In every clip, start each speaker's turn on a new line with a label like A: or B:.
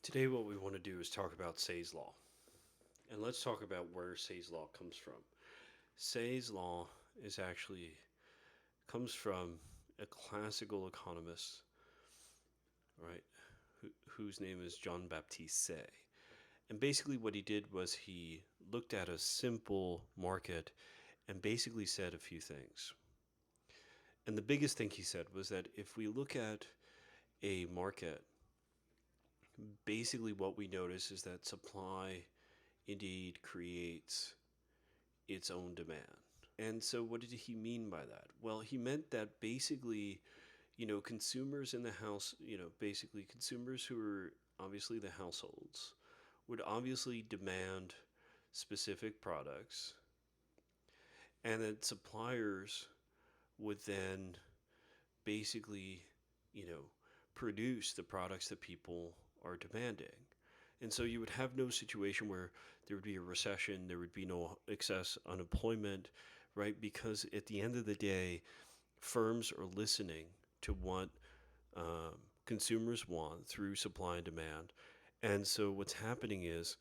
A: Today, what we want to do is talk about Say's Law. And let's talk about where Say's Law comes from. Say's Law is actually comes from a classical economist, right, whose name is John Baptiste Say. And basically, what he did was he looked at a simple market and basically said a few things. And the biggest thing he said was that if we look at a market, basically what we notice is that supply indeed creates its own demand. And so, what did he mean by that? Well, he meant that basically, consumers in the house, basically consumers who are obviously the households would obviously demand specific products, and that suppliers would then basically, you know, produce the products that people are demanding. And so you would have no situation where there would be a recession, there would be no excess unemployment, right? Because at the end of the day, firms are listening to what consumers want through supply and demand. And so what's happening is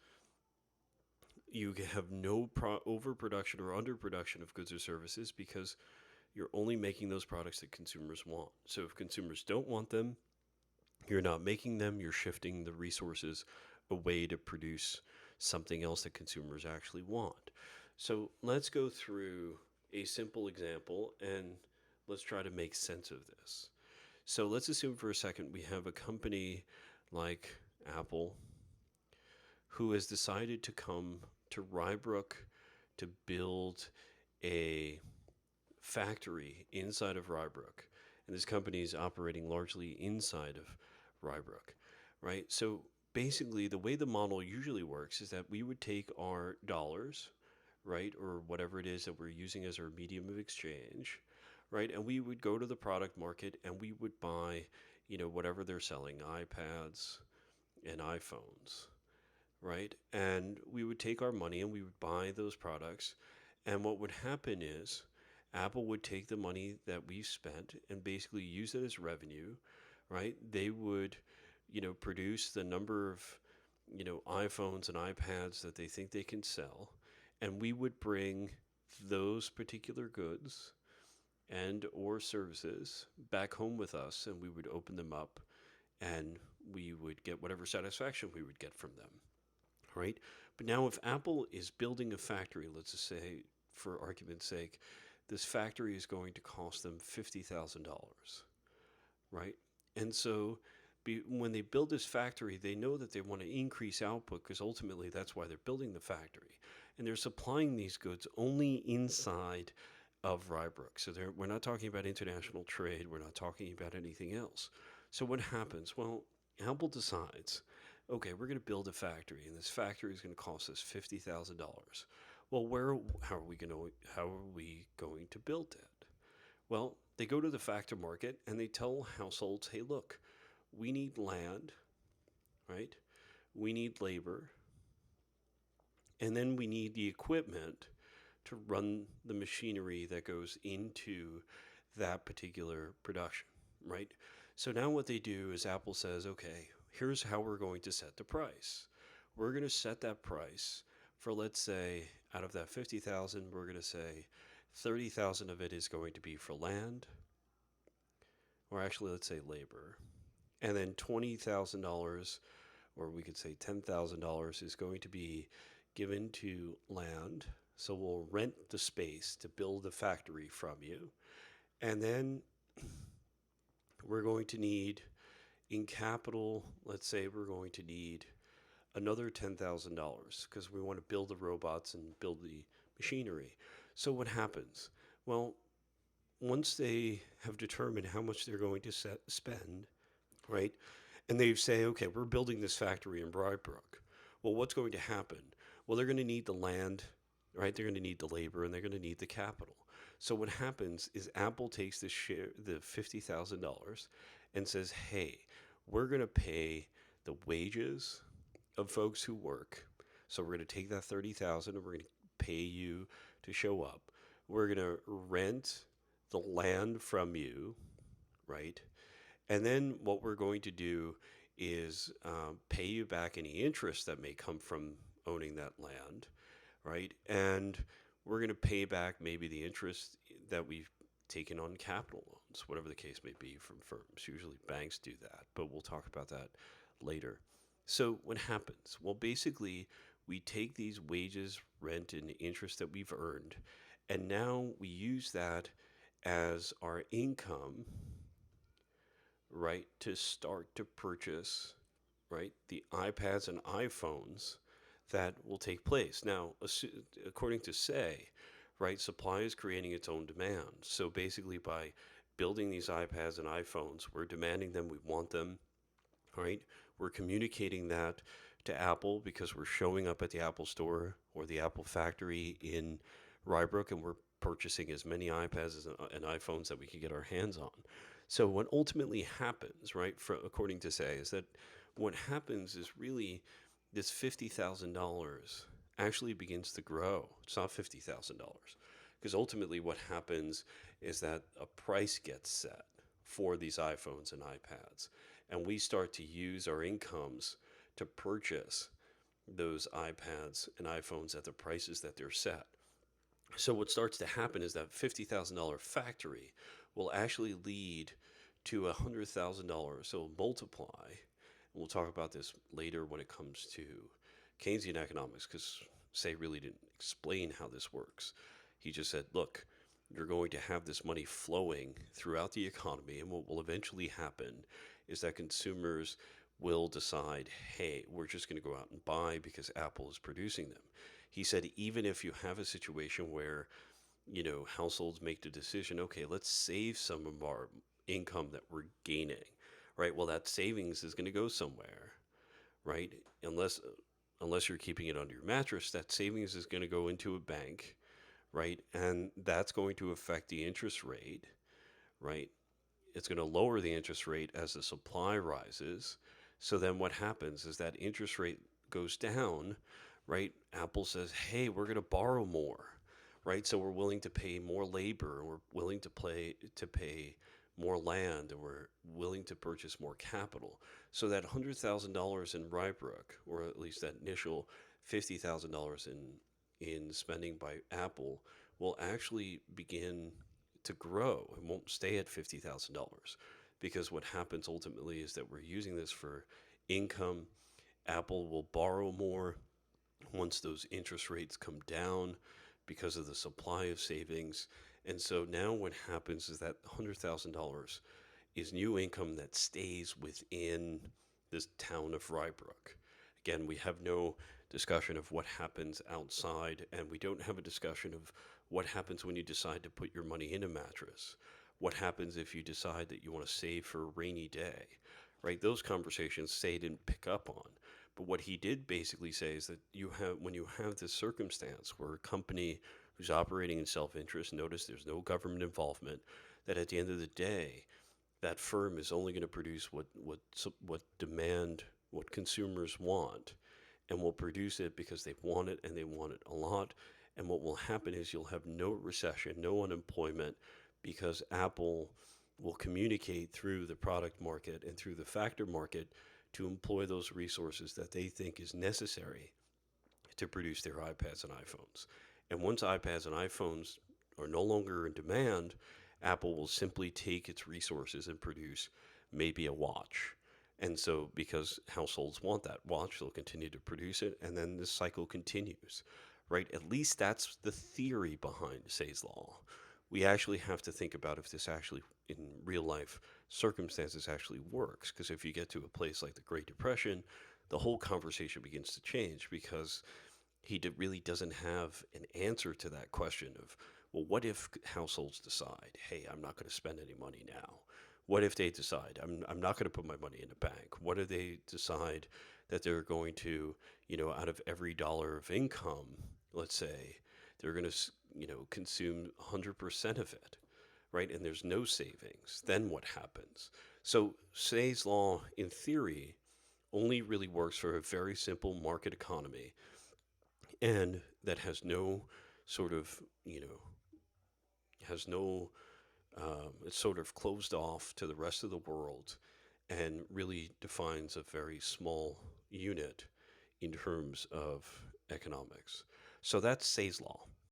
A: you have no overproduction or underproduction of goods or services because you're only making those products that consumers want. So if consumers don't want them, you're not making them, you're shifting the resources away to produce something else that consumers actually want. So let's go through a simple example and let's try to make sense of this. So let's assume for a second we have a company like Apple who has decided to come to Rybrook to build a factory inside of Rybrook. And this company is operating largely inside of Rybrook, right? So basically, the way the model usually works is that we would take our dollars, right, or whatever it is that we're using as our medium of exchange, right, and we would go to the product market and we would buy, whatever they're selling, iPads and iPhones, right? And we would take our money and we would buy those products. And what would happen is Apple would take the money that we've spent and basically use it as revenue, right? They would, produce the number of, iPhones and iPads that they think they can sell. And we would bring those particular goods and or services back home with us and we would open them up and we would get whatever satisfaction we would get from them, right? But now if Apple is building a factory, let's just say for argument's sake, this factory is going to cost them $50,000, right? And so when they build this factory, they know that they want to increase output because ultimately that's why they're building the factory. And they're supplying these goods only inside of Rybrook. So we're not talking about international trade. We're not talking about anything else. So what happens? Well, Apple decides, okay, we're going to build a factory, and this factory is going to cost us $50,000. Well, how are we going to build it? Well, they go to the factor market and they tell households, hey, look, we need land, right? We need labor, and then we need the equipment to run the machinery that goes into that particular production, right? So now what they do is Apple says, okay, here's how we're going to set the price. We're going to set that price for, let's say, out of that 50,000, we're going to say 30,000 of it is going to be for land, or actually, let's say labor. And then $20,000, or we could say $10,000, is going to be given to land. So we'll rent the space to build the factory from you. And then we're going to need, in capital, let's say we're going to need another $10,000 because we want to build the robots and build the machinery. So what happens? Well, once they have determined how much they're going to spend, right, and they say, okay, we're building this factory in Brybrook. Well, what's going to happen? Well, they're going to need the land, right? They're going to need the labor, and they're going to need the capital. So what happens is Apple takes the $50,000, and says, hey, we're going to pay the wages of folks who work. So we're going to take that 30,000 and we're going to pay you to show up. We're going to rent the land from you, right? And then what we're going to do is pay you back any interest that may come from owning that land, right? And we're going to pay back maybe the interest that we've taken on capital loans, whatever the case may be from firms. Usually banks do that, but we'll talk about that later. So what happens? Well, basically, we take these wages, rent, and interest that we've earned, and now we use that as our income, right, to start to purchase, right, the iPads and iPhones that will take place. Now, according to Say, right, supply is creating its own demand. So basically, by building these iPads and iPhones, we're demanding them, we want them, right? We're communicating that to Apple because we're showing up at the Apple store or the Apple factory in Rybrook and we're purchasing as many iPads and iPhones that we can get our hands on. So what ultimately happens, right, according to Say, is that what happens is really this $50,000 actually begins to grow. It's not $50,000 because ultimately what happens is that a price gets set for these iPhones and iPads, and we start to use our incomes to purchase those iPads and iPhones at the prices that they're set. So what starts to happen is that $50,000 factory will actually lead to $100,000. So multiply. And we'll talk about this later when it comes to Keynesian economics, because Say really didn't explain how this works. He just said, look, you're going to have this money flowing throughout the economy, and what will eventually happen is that consumers will decide, hey, we're just going to go out and buy because Apple is producing them. He said, even if you have a situation where, households make the decision, okay, let's save some of our income that we're gaining, right? Well, that savings is going to go somewhere, right? Unless you're keeping it under your mattress, that savings is going to go into a bank, right? And that's going to affect the interest rate, right? It's going to lower the interest rate as the supply rises. So then what happens is that interest rate goes down, right? Apple says, hey, we're going to borrow more, right? So we're willing to pay more labor, and we're willing to pay more land, and we're willing to purchase more capital. So that $100,000 in Rybrook, or at least that initial $50,000 in spending by Apple, will actually begin to grow. It won't stay at $50,000 because what happens ultimately is that we're using this for income. Apple will borrow more once those interest rates come down because of the supply of savings. And so now what happens is that $100,000 is new income that stays within this town of Rybrook. Again, we have no discussion of what happens outside, and we don't have a discussion of what happens when you decide to put your money in a mattress. What happens if you decide that you want to save for a rainy day, right? Those conversations Say didn't pick up on. But what he did basically say is that when you have this circumstance where a company who's operating in self-interest, notice there's no government involvement, that at the end of the day, that firm is only going to produce what consumers want, and will produce it because they want it and they want it a lot. And what will happen is you'll have no recession, no unemployment, because Apple will communicate through the product market and through the factor market to employ those resources that they think is necessary to produce their iPads and iPhones. And once iPads and iPhones are no longer in demand, Apple will simply take its resources and produce maybe a watch. And so, because households want that watch, they'll continue to produce it, and then this cycle continues, right? At least that's the theory behind Say's law. We actually have to think about if this actually, in real life circumstances, actually works. Because if you get to a place like the Great Depression, the whole conversation begins to change because really doesn't have an answer to that question of, well, what if households decide, hey, I'm not going to spend any money now? What if they decide, I'm not going to put my money in a bank? What if they decide that they're going to, out of every dollar of income, let's say, they're going to, consume 100% of it, right? And there's no savings. Then what happens? So Say's law, in theory, only really works for a very simple market economy, and that has no sort of, has no, it's sort of closed off to the rest of the world. and really defines a very small unit in terms of economics. So that's Say's law.